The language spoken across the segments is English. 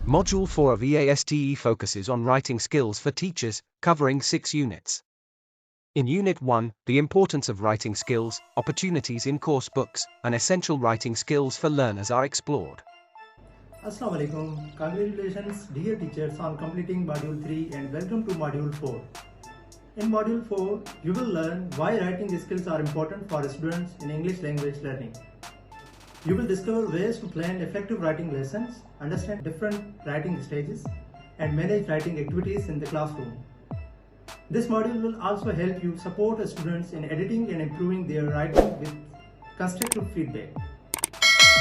Module 4 of EaSTE focuses on writing skills for teachers, covering 6 units. In Unit 1, the importance of writing skills, opportunities in course books, and essential writing skills for learners are explored. Assalamu Alaikum. Congratulations dear teachers on completing Module 3 and welcome to Module 4. In Module 4, you will learn why writing skills are important for students in English language learning. You will discover ways to plan effective writing lessons, understand different writing stages, and manage writing activities in the classroom. This module will also help you support students in editing and improving their writing with constructive feedback.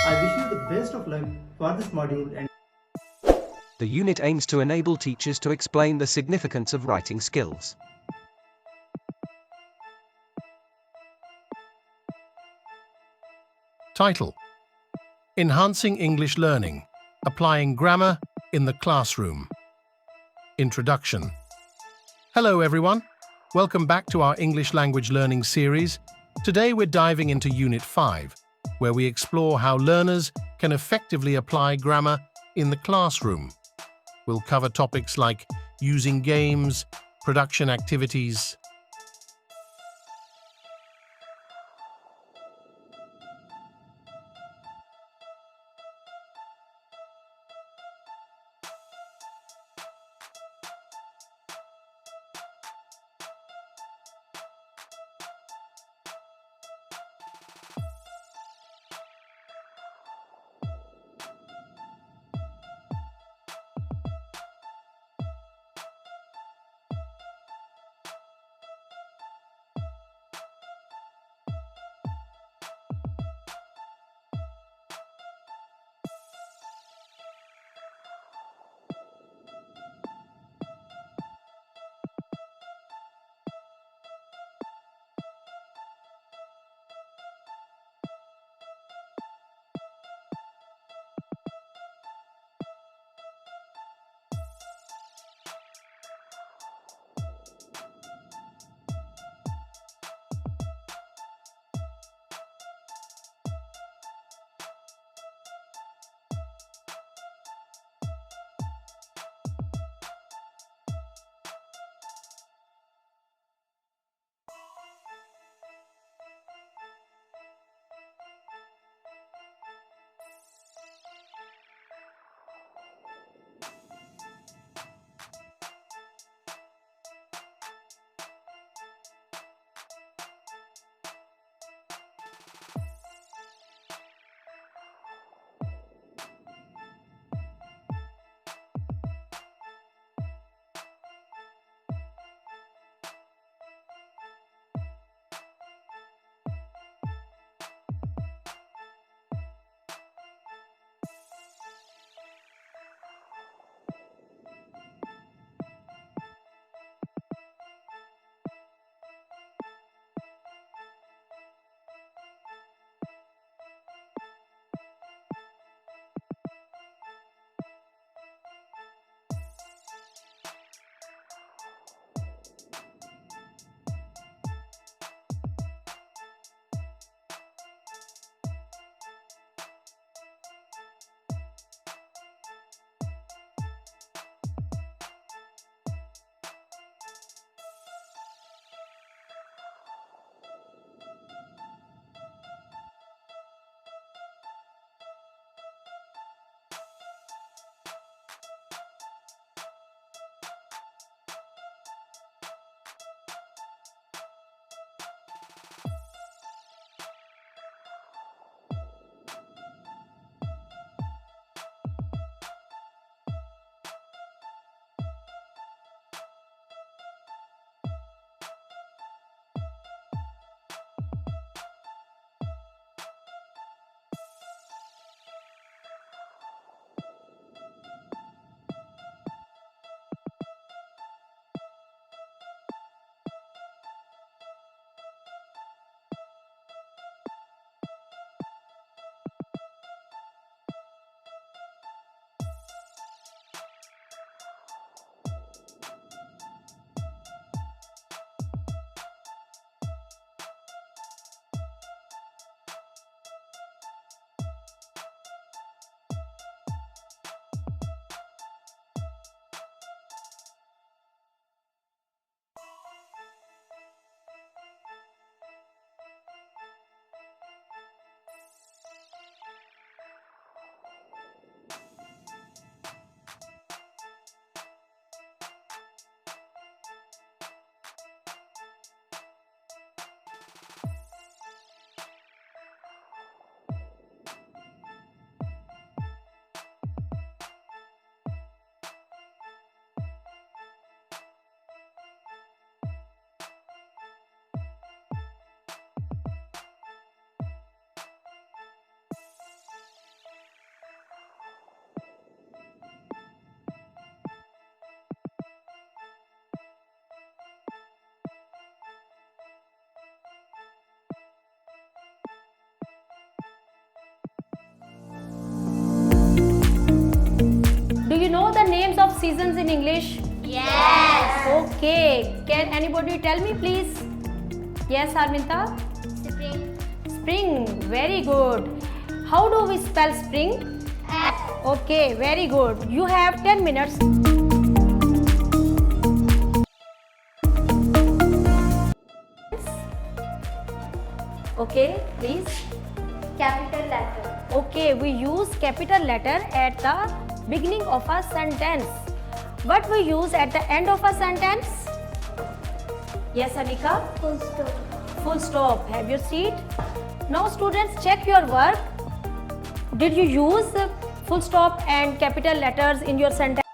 I wish you the best of luck for this module. And the unit aims to enable teachers to explain the significance of writing skills. Title: Enhancing English Learning, Applying Grammar in the Classroom. Introduction. Hello everyone, welcome back to our English language learning series. Today we're diving into Unit 5, where we explore how learners can effectively apply grammar in the classroom. We'll cover topics like using games, production activities, Okay, can anybody tell me please? Yes, Arminta? Spring. Spring, very good. How do we spell spring? S. Okay, very good. You have 10 minutes. Okay, please. Capital letter. Okay, we use capital letter at the beginning of a sentence. What we use at the end of a sentence? Yes, Anika? Full stop. Full stop. Have your seat. Now students, check your work. Did you use full stop and capital letters in your sentence?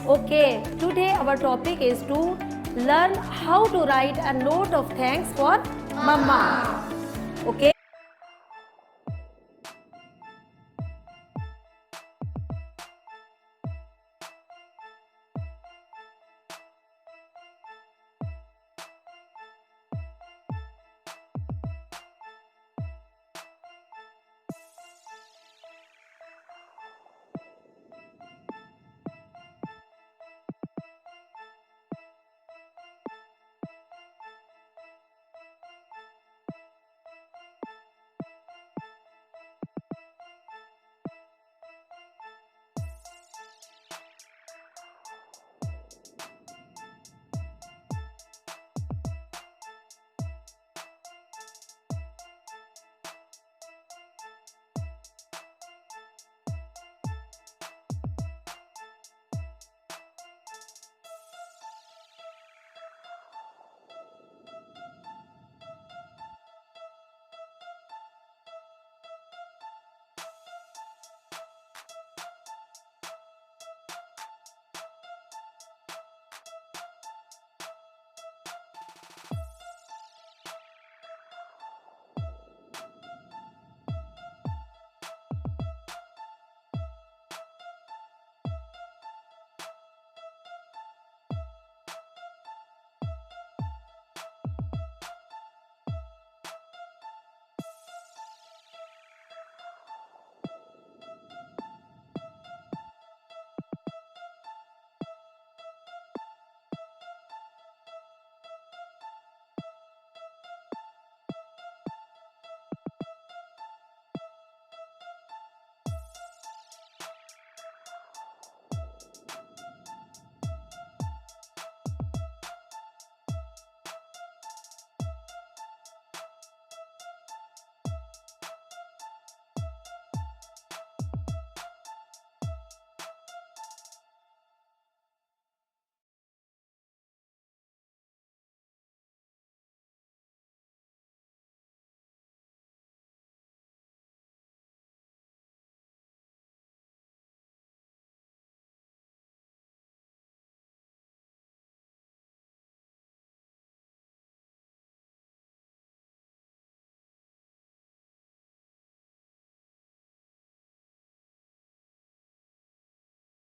Okay, today our topic is to learn how to write a note of thanks for Mama. Okay.